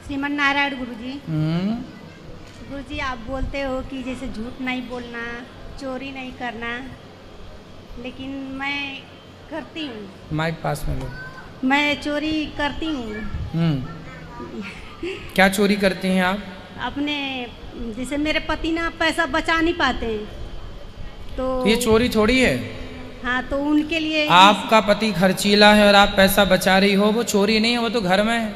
श्रीमन नारायण गुरुजी। गुरुजी आप बोलते हो कि जैसे झूठ नहीं बोलना, चोरी नहीं करना, लेकिन मैं करती हूँ। माइक पास में लो। मैं चोरी करती हूँ। क्या चोरी करती हैं आप? अपने जैसे मेरे पति ना पैसा बचा नहीं पाते हैं तो ये चोरी थोड़ी है। हाँ, तो उनके लिए आपका पति खर्चीला है और आप पैसा बचा रही हो, वो चोरी नहीं है, वो तो घर में है।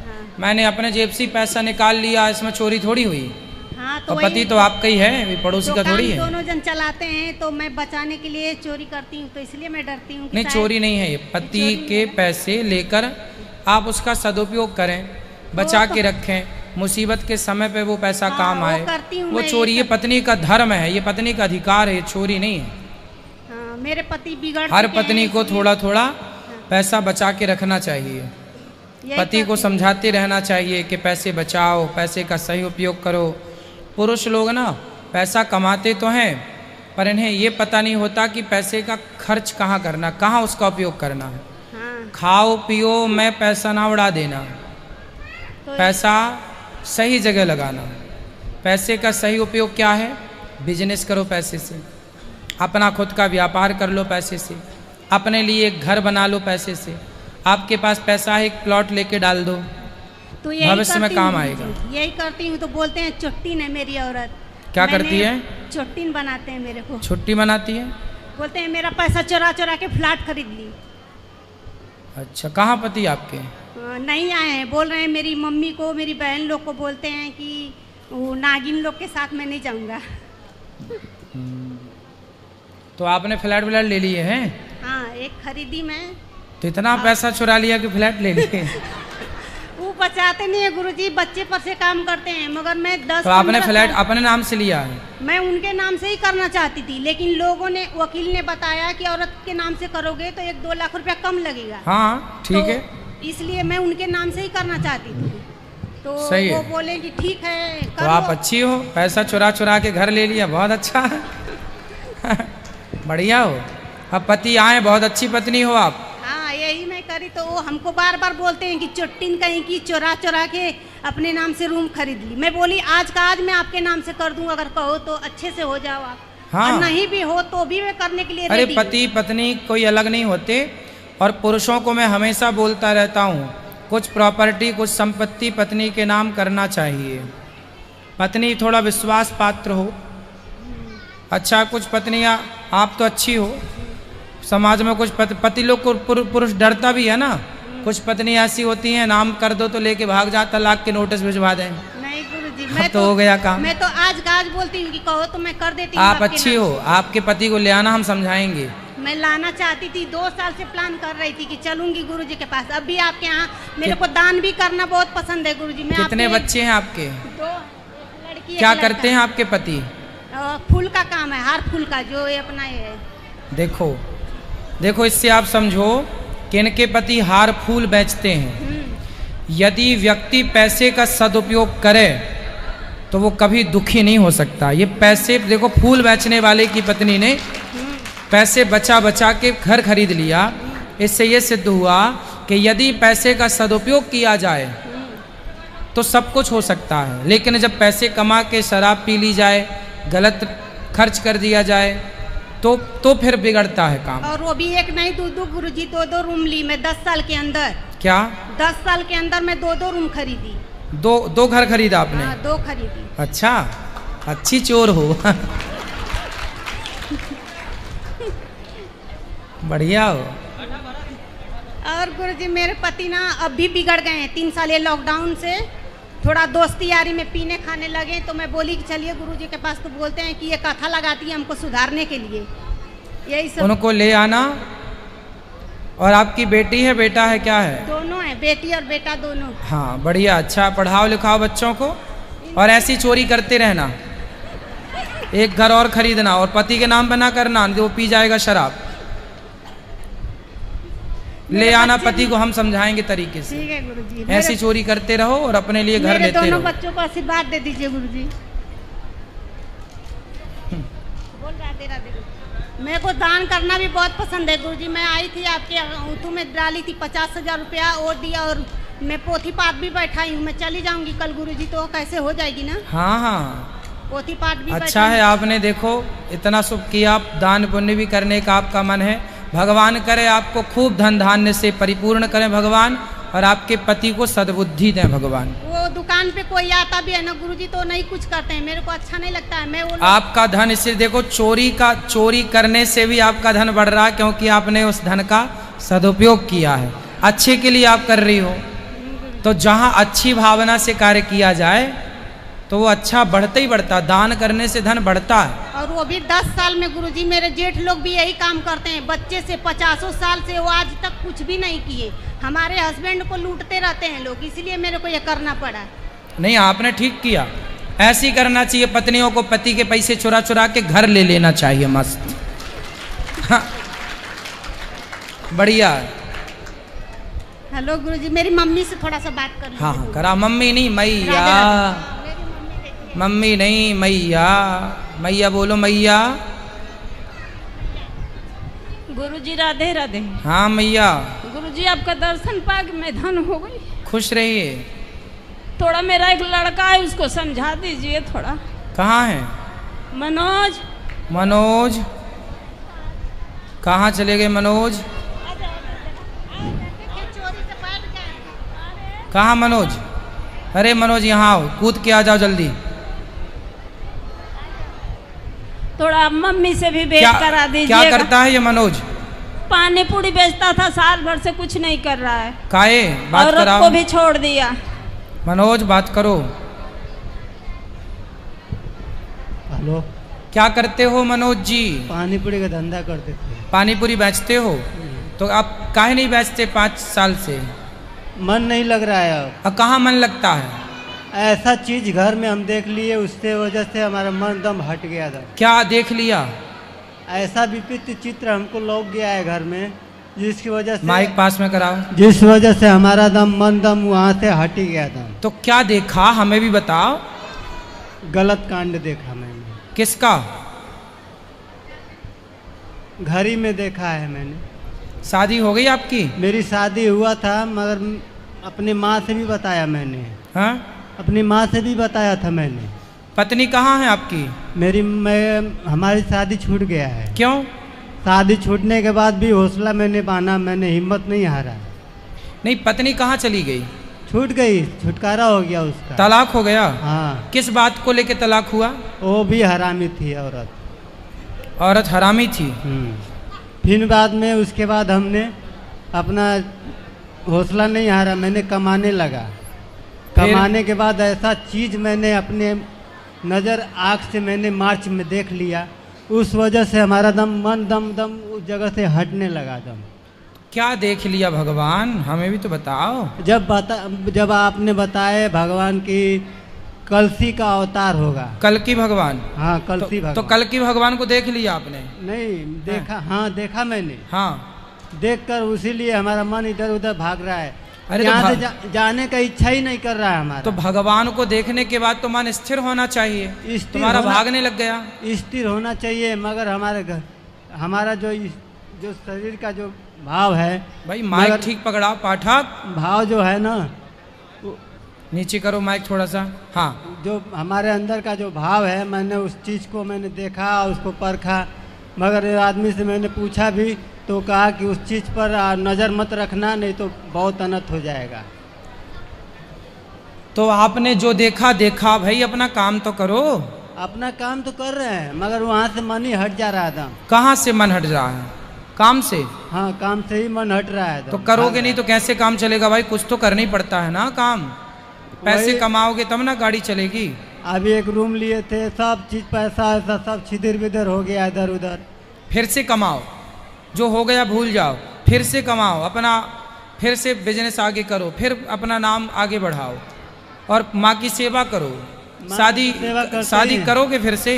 हाँ, मैंने अपने जेब से पैसा निकाल लिया, इसमें चोरी थोड़ी हुई। हाँ, तो और पति तो आपका ही है, भी पड़ोसी का थोड़ी है। दोनों जन चलाते हैं तो मैं बचाने के लिए चोरी करती हूँ, तो इसलिए मैं डरती हूँ। नहीं, चोरी नहीं है ये। पति के पैसे लेकर आप उसका सदुपयोग करें, बचा के रखें, मुसीबत के समय पे वो पैसा काम आए, वो चोरी। ये पत्नी का धर्म है, ये पत्नी का अधिकार है, ये चोरी नहीं है। मेरे पति बिगड़ हर पत्नी को थोड़ा थोड़ा पैसा बचा के रखना चाहिए। पति को समझाते रहना चाहिए कि पैसे बचाओ, पैसे का सही उपयोग करो। पुरुष लोग ना पैसा कमाते तो हैं, पर इन्हें ये पता नहीं होता कि पैसे का खर्च कहाँ करना, कहाँ उसका उपयोग करना है। खाओ पियो में पैसा ना उड़ा देना, पैसा सही जगह लगाना। पैसे का सही उपयोग क्या है? बिजनेस करो पैसे से, अपना खुद का व्यापार कर लो पैसे से, अपने लिए एक घर बना लो पैसे से। आपके पास पैसा है, एक प्लॉट लेके डाल दो, तो भविष्य में काम आएगा। यही करती हूँ। तो बोलते हैं चुट्टीन है मेरी औरत। क्या करती है? चुट्टीन बनाते हैं मेरे को। छुट्टी बनाती है? बोलते हैं मेरा पैसा चुरा चुरा के फ्लैट खरीद ली। अच्छा, कहाँ पति आपके? नहीं आए हैं, बोल रहे हैं मेरी मम्मी को, मेरी बहन लोग को बोलते हैं कि वो नागिन लोग के साथ मैं नहीं जाऊंगा। तो आपने फ्लैट व्लैट ले लिए हैं? हाँ, एक खरीदी मैं। तो इतना पैसा चुरा लिया कि फ्लैट ले लिए? वो बचाते नहीं है गुरुजी, बच्चे पर से काम करते हैं, मगर मैं 10। तो आपने फ्लैट अपने नाम से लिया है? मैं उनके नाम से ही करना चाहती थी, लेकिन लोगों ने, वकील ने बताया कि औरत के नाम से करोगे तो 1-2 लाख रुपया कम लगेगा। हाँ ठीक है, इसलिए मैं उनके नाम से ही करना चाहती थी। तो सही वो है। बोले कि ठीक है तो आप अच्छी हो, पैसा चुरा चुरा के घर ले लिया, बहुत अच्छा है। बढ़िया हो। अब पति आए, बहुत अच्छी पत्नी हो आप। हाँ, यही मैं करी। तो वो हमको बार बार बोलते हैं कि चुट्टीन कहीं की चुरा चुरा के अपने नाम से रूम खरीद ली। मैं बोली आज का आज मैं आपके नाम से कर दूं, अगर कहो तो अच्छे से हो जाओ आप। हाँ, और नहीं भी हो तो भी मैं करने के लिए अरे रेडी पति पत्नी कोई अलग नहीं होते। और पुरुषों को मैं हमेशा बोलता रहता हूँ, कुछ प्रॉपर्टी, कुछ संपत्ति पत्नी के नाम करना चाहिए। पत्नी थोड़ा विश्वास पात्र हो। अच्छा, कुछ पत्नियाँ, आप तो अच्छी हो, समाज में कुछ पति लोग को पुरुष डरता भी है ना। कुछ पत्नी ऐसी होती हैं, नाम कर दो तो लेके भाग जा, तलाक के नोटिस भिजवा दें। नहीं गुरुजी, मैं तो हो गया काम। मैं तो आज का आज बोलती हूँ कि कहो तो मैं कर देती हूँ। आप अच्छी हो, आपके पति को ले आना, हम समझाएंगे। मैं लाना चाहती थी, 2 साल से प्लान कर रही थी कि चलूंगी गुरुजी के पास। अभी आपके यहाँ मेरे को दान भी करना बहुत पसंद है गुरुजी। मैं कितने बच्चे हैं आपके? 2 लड़की। क्या करते हैं आपके पति? फूल का काम है, हार फूल का, जो ये अपना ये है। देखो देखो, इससे आप समझो कि इनके पति हार फूल बेचते हैं। यदि व्यक्ति पैसे का सदुपयोग करे तो वो कभी दुखी नहीं हो सकता। ये पैसे, देखो फूल बेचने वाले की पत्नी ने पैसे बचा बचा के घर खरीद लिया। इससे ये सिद्ध हुआ कि यदि पैसे का सदुपयोग किया जाए तो सब कुछ हो सकता है, लेकिन जब पैसे कमा के शराब पी ली जाए, गलत खर्च कर दिया जाए तो फिर बिगड़ता है काम। और वो भी एक नहीं, 2 गुरुजी, 2 रूम ली मैं 10 साल के अंदर। क्या? 10 साल के अंदर मैं 2 रूम खरीदी। 2 घर खरीदा आपने? हाँ, 2 खरीदी। अच्छा, अच्छी चोर हो। बढ़िया हो। और गुरुजी मेरे पति ना अब भी बिगड़ गए हैं। 3 साल ये लॉकडाउन से थोड़ा दोस्ती यारी में पीने खाने लगे, तो मैं बोली कि चलिए गुरुजी के पास। तो बोलते हैं कि ये कथा लगाती है हमको सुधारने के लिए। यही सब उनको ले आना। और आपकी बेटी है, बेटा है, क्या है? दोनों है, बेटी और बेटा दोनों। हाँ, बढ़िया। अच्छा, पढ़ाओ लिखाओ बच्चों को, और ऐसी चोरी करते रहना। एक घर और खरीदना, और पति के नाम पे ना करना, वो पी जाएगा शराब। ले आना पति को, हम समझाएंगे तरीके से। ठीक है गुरुजी। ऐसी चोरी करते रहो और अपने लिए घर लेते रहो। दोनों बच्चों को आशीर्वाद दे दीजिए गुरुजी। बोल राधे राधे। मेरे को दान करना भी बहुत पसंद है गुरुजी। मैं आई थी आपके ऊँटू में डाली थी 50,000 रुपया और दिया, और मैं पोथी पाठ भी बैठाई हूँ, मैं चली जाऊंगी कल गुरुजी, तो कैसे हो जाएगी ना। हाँ हाँ, पोथी पाठ भी अच्छा है आपने देखो इतना शुभ किया, आप दान पुण्य भी करने का आपका मन है। भगवान करे आपको खूब धन धान्य से परिपूर्ण करें भगवान, और आपके पति को सद्बुद्धि दें भगवान। वो दुकान पे कोई आता भी है ना गुरुजी तो नहीं कुछ करते हैं, मेरे को अच्छा नहीं लगता है। मैं वो आपका धन इससे देखो चोरी करने से भी आपका धन बढ़ रहा है, क्योंकि आपने उस धन का सदुपयोग किया है, अच्छे के लिए आप कर रही हो। तो जहाँ अच्छी भावना से कार्य किया जाए तो वो अच्छा बढ़ता ही बढ़ता, दान करने से धन बढ़ता है। और वो भी 10 साल में गुरुजी, मेरे जेठ लोग भी यही काम करते हैं, बच्चे से 50 साल से वो आज तक कुछ भी नहीं किए। हमारे हस्बैंड को लूटते रहते हैं लोग, इसलिए मेरे को ये करना पड़ा। नहीं आपने ठीक किया, ऐसे ही करना चाहिए। पत्नियों को पति के पैसे चुरा चुरा के घर ले लेना चाहिए, मस्त। हाँ, बढ़िया है। हेलो गुरुजी, मेरी मम्मी से थोड़ा सा बात कर लीजिए। हाँ करा, मम्मी नहीं मैया, मम्मी नहीं मैया, मैया बोलो मैया। गुरुजी राधे राधे। हाँ मैया। गुरुजी आपका दर्शन पाके मैं धन हो गई। खुश रहिए। थोड़ा मेरा एक लड़का है उसको समझा दीजिए थोड़ा। कहाँ है? मनोज। मनोज कहाँ चले गए? मनोज कहाँ? मनोज, अरे मनोज यहाँ आओ, कूद के आ जाओ जल्दी। थोड़ा मम्मी से भी भेंट करा दीजिए। क्या करता है ये मनोज? पानी पूरी बेचता था, साल भर से कुछ नहीं कर रहा है। काहे बात औरत कराओ। को भी छोड़ दिया। मनोज बात करो। हेलो, क्या करते हो मनोज जी? पानी पूरी का धंधा करते थे। पानी पूरी बेचते हो? तो आप काहे नहीं बेचते 5 साल से? मन नहीं लग रहा है अब। कहाँ मन लगता है? ऐसा चीज घर में हम देख लिए, उससे वजह से हमारा मन दम हट गया था। क्या देख लिया? ऐसा विपरीत चित्र हमको लौक गया है घर में, जिसकी वजह से माइक पास में कराओ। जिस वजह से हमारा मन दम वहाँ से हट ही गया था। तो क्या देखा हमें भी बताओ। गलत कांड देखा मैंने। किसका? घर ही में देखा है मैंने। शादी हो गई आपकी? मेरी शादी हुआ था, मगर अपनी माँ से भी बताया मैंने। हाँ, अपनी माँ से भी बताया था मैंने। पत्नी कहाँ है आपकी? हमारी शादी छूट गया है। क्यों? शादी छूटने के बाद भी हौसला मैंने बांधा, मैंने हिम्मत नहीं हारा। नहीं, पत्नी कहाँ चली गई? छूट गई, छुटकारा हो गया उसका। तलाक हो गया? हाँ। किस बात को लेके तलाक हुआ? वो भी हरामी थी औरत। औरत हरामी थी? फिर बाद में उसके बाद हमने अपना हौसला नहीं हारा, मैंने कमाने लगा। कमाने के बाद ऐसा चीज मैंने अपने नज़र आँख से मैंने मार्च में देख लिया, उस वजह से हमारा मन दम उस जगह से हटने लगा दम। क्या देख लिया भगवान, हमें भी तो बताओ। जब आपने बताया भगवान की कलसी का अवतार होगा। कल की भगवान? हाँ, कलसी भगवान। तो कल की भगवान को देख लिया आपने? नहीं देखा। हाँ देखा मैंने। हाँ, देखकर उसीलिए हमारा मन इधर उधर भाग रहा है। अरे यहाँ से जाने का इच्छा ही नहीं कर रहा है हमारा। तो भगवान को देखने के बाद तो मन स्थिर होना चाहिए, तुम्हारा भागने लग गया। स्थिर होना चाहिए, मगर हमारा जो शरीर का जो भाव है। भाई माइक ठीक पकड़ाओ पाठक। भाव जो है ना, नीचे करो माइक थोड़ा सा। हाँ, जो हमारे अंदर का जो भाव है, मैंने उस चीज़ को मैंने देखा, उसको परखा। मगर आदमी से मैंने पूछा भी तो कहा कि उस चीज़ पर नज़र मत रखना, नहीं तो बहुत अनर्थ हो जाएगा। तो आपने जो देखा भाई, अपना काम तो करो। अपना काम तो कर रहे हैं, मगर वहाँ से मन ही हट जा रहा था। कहाँ से मन हट रहा है? काम से? हाँ, काम से ही मन हट रहा है। तो करोगे नहीं तो कैसे काम चलेगा भाई? कुछ तो करना ही पड़ता है ना काम। पैसे कमाओगे तब ना गाड़ी चलेगी। अभी एक रूम लिए थे, सब चीज पैसा ऐसा सब छिदर बिदर हो गया इधर उधर। फिर से कमाओ, जो हो गया भूल जाओ, फिर से कमाओ, अपना फिर से बिजनेस आगे करो, फिर अपना नाम आगे बढ़ाओ और माँ की सेवा करो। शादी करोगे फिर से?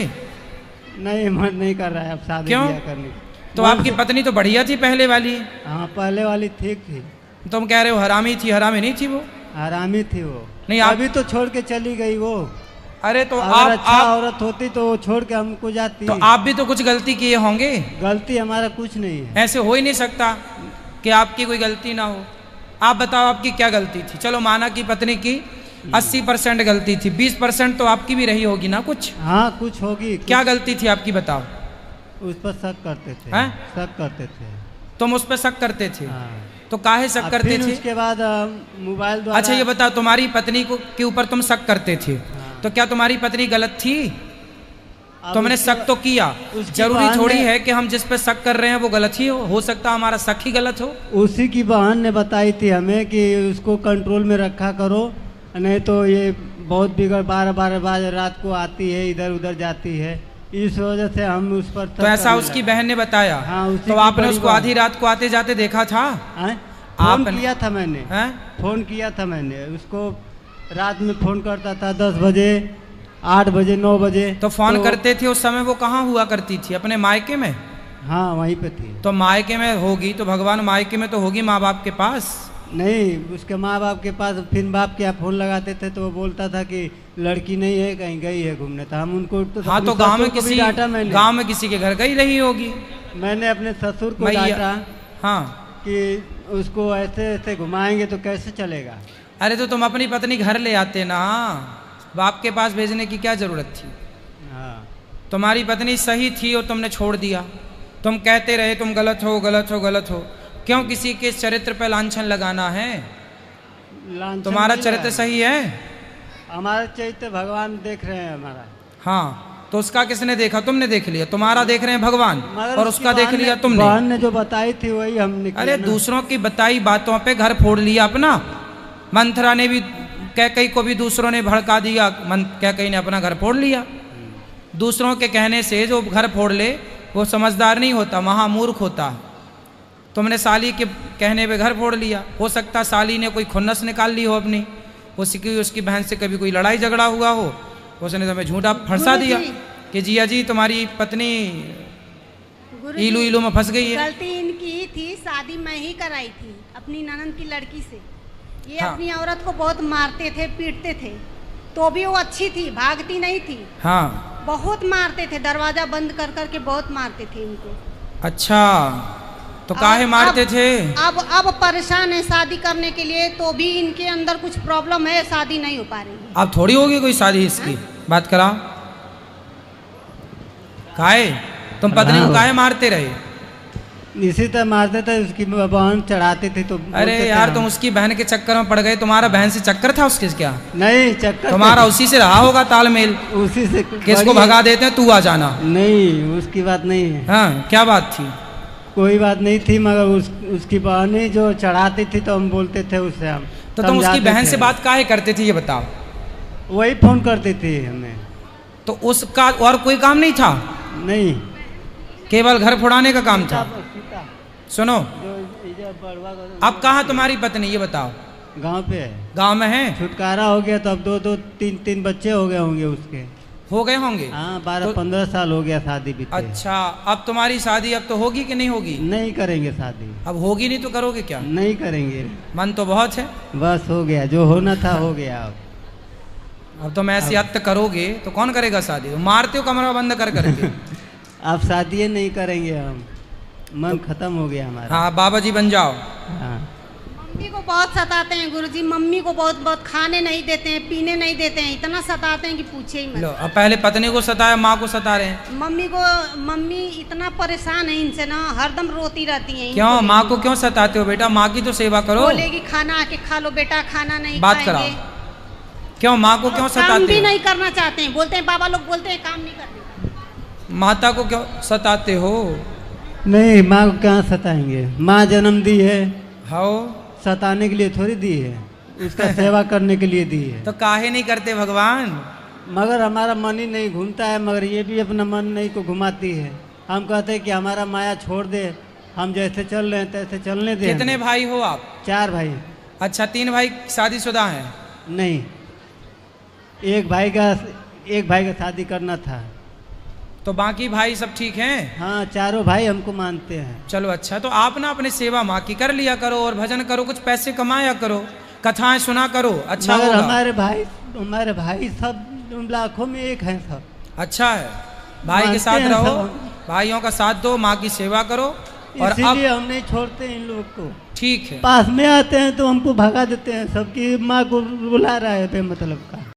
नहीं, मन नहीं कर रहा है अब शादी करने। तो आपकी पत्नी तो बढ़िया थी पहले वाली? हाँ, पहले वाली ठीक थी। तुम कह रहे हो हरामी थी? हरामी नहीं थी वो। हरामी थी वो। नहीं, अभी तो छोड़ के चली गई वो। अरे तो आप अच्छा औरत होती तो छोड़ के हमको जाती। तो आप भी तो कुछ गलती किए होंगे। गलती हमारा कुछ नहीं है। ऐसे हो ही नहीं सकता कि आपकी कोई गलती ना हो। आप बताओ आपकी क्या गलती थी? चलो माना कि पत्नी की 80% गलती थी, 20% तो आपकी भी रही होगी ना कुछ? हाँ कुछ होगी। क्या गलती थी आपकी बताओ? उस पर शक करते थे। हैं? शक करते थे। तुम उस पर शक करते थे? हाँ। तो काहे शक करते फिर थे? उसके बाद मोबाइल द्वारा। अच्छा ये बताओ, तुम्हारी पत्नी को के ऊपर तुम शक करते थे, तो क्या तुम्हारी पत्नी गलत थी? अब तुमने उसके शक तो किया, उसके जरूरी बहन थोड़ी ने- है कि हम जिस पे शक कर रहे हैं वो गलत ही हो सकता है हमारा शक ही गलत हो। उसी की बहन ने बताई थी हमें कि उसको कंट्रोल में रखा करो, नहीं तो ये बहुत बिगड़ 12-12 बजे रात को आती है, इधर उधर जाती है। इस वजह से हम उस पर तो ऐसा उसकी बहन ने बताया? हाँ, उसी तो की आपने बड़ी उसको बहन। आधी रात को आते जाते देखा था? फोन आपने- किया था मैंने। हैं? फोन किया था मैंने उसको, रात में फोन करता था 10 बजे, 8 बजे, 9 बजे। तो फोन करते थे उस समय वो कहाँ हुआ करती थी? अपने मायके में? हाँ वहीं पे थी। तो मायके में होगी तो भगवान मायके में तो होगी माँ बाप के पास। नहीं, उसके माँ बाप के पास। फिर बाप के यहाँ फोन लगाते थे तो वो बोलता था कि लड़की नहीं है, कहीं गई है घूमने। तो हम उनको हाँ तो गांव में किसी मैंने गांव में किसी के घर गई रही होगी। मैंने अपने ससुर को मैया- डांटा हाँ। कि उसको ऐसे ऐसे घुमाएंगे तो कैसे चलेगा। अरे तो तुम अपनी पत्नी घर ले आते ना, बाप के पास भेजने की क्या जरूरत थी? हाँ तुम्हारी पत्नी सही थी और तुमने छोड़ दिया। तुम कहते रहे तुम गलत हो गलत हो गलत हो। क्यों किसी के चरित्र पे लांछन लगाना है? लांछन तुम्हारा नहीं चरित्र लगा। सही है? हमारा चरित्र भगवान देख रहे हैं हमारा। हाँ तो उसका किसने देखा? तुमने देख लिया। तुम्हारा देख रहे हैं भगवान मगर और उसकी उसका देख बहन लिया ने- तुमने। बहन ने जो बताई थी वही हमने किया अरे ना। दूसरों की बताई बातों पे घर फोड़ लिया अपना। मंथरा ने भी कैकई को भी दूसरों ने भड़का दिया, कैकई ने अपना घर फोड़ लिया। दूसरों के कहने से जो घर फोड़ ले वो समझदार नहीं होता, महामूर्ख होता। तुमने साली के कहने पे घर फोड़ लिया। हो सकता साली ने कोई खुन्नस निकाल ली हो अपनी, उसकी बहन से कभी कोई लड़ाई झगड़ा हुआ हो, उसने तुम्हें झूठा फंसा दिया कि जिया जी तुम्हारी पत्नी गुरुजी, इलू इलू में फंस गई है। गलती इनकी ही थी, शादी मैं ही कराई थी अपनी ननद की लड़की से। ये हाँ। अपनी औरत को बहुत मारते थे, पीटते थे, तो भी वो अच्छी थी, भागती नहीं थी। हाँ बहुत मारते थे, दरवाजा बंद कर करके बहुत मारते थे इनको। अच्छा, तो काहे मारते थे? अब परेशान है शादी करने के लिए, तो भी इनके अंदर कुछ प्रॉब्लम है, शादी नहीं हो पा रही है। अब थोड़ी होगी कोई शादी इसकी, बात करा। काहे तुम पत्नी को काहे मारते रहे? इसी तरह मारते थे, उसकी बहन चढ़ाती थी तो बोलते अरे थे यार हम। तुम उसकी बहन के चक्कर में पड़ गए। तुम्हारा बहन से चक्कर था उसके क्या? नहीं, चक्कर तुम्हारा उसी से रहा होगा तालमेल, उसी से किसको बड़ी- भगा देते हैं तू आ जाना। नहीं, उसकी बात नहीं है। हाँ क्या बात थी? कोई बात नहीं थी, मगर उसकी बहन ही जो चढ़ाती थी तो हम बोलते थे उससे। हम तो तुम उसकी समझाते बहन थे। से बात काहे करते थे ये बताओ? वही फोन करती थी हमें। तो उसका और कोई काम नहीं था, नहीं, केवल घर फुड़ाने का काम था। सुनो, अब कहाँ तुम्हारी पत्नी ये बताओ? गांव पे है, गांव में है? छुटकारा हो गया तो अब 2-2, 3-3 बच्चे हो गए होंगे उसके। हो गए होंगे? हाँ, 12-15 साल हो गया शादी भी। अच्छा, अब तुम्हारी शादी अब तो होगी कि नहीं होगी? नहीं करेंगे शादी। अब होगी नहीं तो करोगे क्या? नहीं करेंगे, मन तो बहुत है। बस हो गया, जो होना था हो गया। अब तुम ऐसे हत्या करोगे तो कौन करेगा शादी? तुम मारते हो कमरा बंद कर करके। अब शादी नहीं करेंगे हम, मन खत्म हो गया हमारा। हाँ बाबा जी बन जाओ। हाँ, मम्मी को बहुत सताते हैं गुरुजी, मम्मी को बहुत बहुत खाने नहीं देते हैं, पीने नहीं देते हैं, इतना सताते हैं कि पूछे ही लो मत। अब पहले पत्नी को सताया, माँ को सता रहे हैं। मम्मी इतना परेशान है इनसे ना, हरदम रोती रहती हैं। क्यों माँ को क्यों सताते हो बेटा? माँ की तो सेवा करो। बोलेगी खाना आके खा लो बेटा, खाना नहीं बात खाएंगे। कराओ, क्यों माँ को क्यों और काम सताते भी हो? नहीं करना चाहते हैं, बोलते हैं बाबा लोग बोलते हैं काम नहीं करने। माता को क्यों सताते हो? नहीं, माँ को कहाँ सताएंगे? माँ जन्म दी है, हाँ सताने के लिए थोड़ी दी है, उसका सेवा करने के लिए दी है। तो काहे नहीं करते भगवान? मगर हमारा मन ही नहीं घूमता है, मगर ये भी अपना मन नहीं को घुमाती है। हम कहते हैं कि हमारा माया छोड़ दे, हम जैसे चल रहे हैं तैसे चलने दे। कितने भाई हो आप? 4 भाई। अच्छा, 3 भाई शादीशुदा हैं? नहीं, एक भाई का शादी करना था। तो बाकी भाई सब ठीक हैं? हाँ, चारों भाई हमको मानते हैं। चलो अच्छा, तो आप ना अपने सेवा माँ की कर लिया करो और भजन करो, कुछ पैसे कमाया करो, कथाएं सुना करो, अच्छा मगर होगा। हमारे भाई सब लाखों में एक हैं सब। अच्छा है, भाई के मानते साथ हैं रहो, सब। भाइयों का साथ दो, माँ की सेवा करो। और अब इसीलिए हम नहीं छोड़ते इन लोग को। ठीक है। पास में आते हैं तो हमको भगा देते हैं, सबकी माँ को बुला रहा है बेमतलब का।